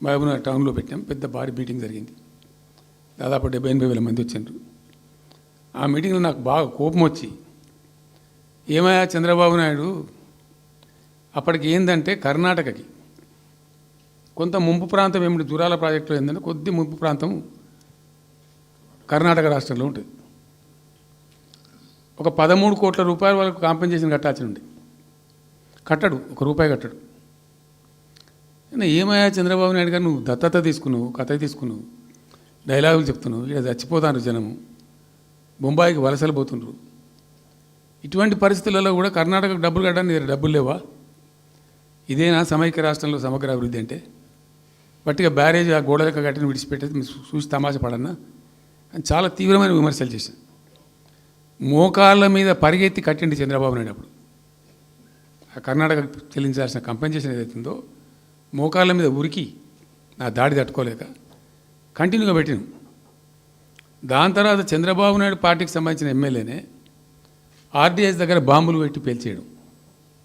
మహబూబ్నగర్ టౌన్లో పెట్టాం. పెద్ద భారీ మీటింగ్ జరిగింది. దాదాపు 70-80 వేల మంది వచ్చారు. ఆ మీటింగ్లో నాకు బాగా కోపం వచ్చి, ఏమయ్యా చంద్రబాబు నాయుడు, అప్పటికి ఏందంటే కర్ణాటకకి కొంత ముంపు ప్రాంతం ఏమిటి, దురాల ప్రాజెక్టులో ఏంటంటే కొద్ది ముంపు ప్రాంతం కర్ణాటక రాష్ట్రంలో ఉంటుంది. ఒక 13 కోట్ల రూపాయల వరకు కాంపెన్సేషన్ కట్టాల్సి ఉండే, కట్టడు, ₹1 కట్టడు. ఏమయ్యా చంద్రబాబు నాయుడు గారు, నువ్వు దత్తత తీసుకున్నావు, కథ తీసుకున్నావు, డైలాగులు చెప్తున్నావు, ఇక్కడ చచ్చిపోతాను జనము, బొంబాయికి వలసలు పోతుండ్రు. ఇటువంటి పరిస్థితులలో కూడా కర్ణాటకకు డబ్బులు కట్టడానికి డబ్బులు లేవా? ఇదేనా సమైక్య రాష్ట్రంలో సమగ్ర అభివృద్ధి అంటే? బట్టిగా బ్యారేజ్ ఆ గోడలకు కట్టిన విడిచిపెట్టేది చూసి తమాషా పడన్నా అని చాలా తీవ్రమైన విమర్శలు చేశాను. మోకాళ్ళ మీద పరిగెత్తి కట్టిండి చంద్రబాబు నాయుడు. అప్పుడు ఆ కర్ణాటక చెల్లించాల్సిన కంపెన్సేషన్ ఏదైతుందో మోకాళ్ళ మీద ఉరికి నా దాడి తట్టుకోలేక కంటిన్యూగా పెట్టిన. దాని తర్వాత చంద్రబాబు నాయుడు పార్టీకి సంబంధించిన ఎమ్మెల్యేనే ఆర్డీఎస్ దగ్గర బాంబులు పెట్టి పేల్చేయడం.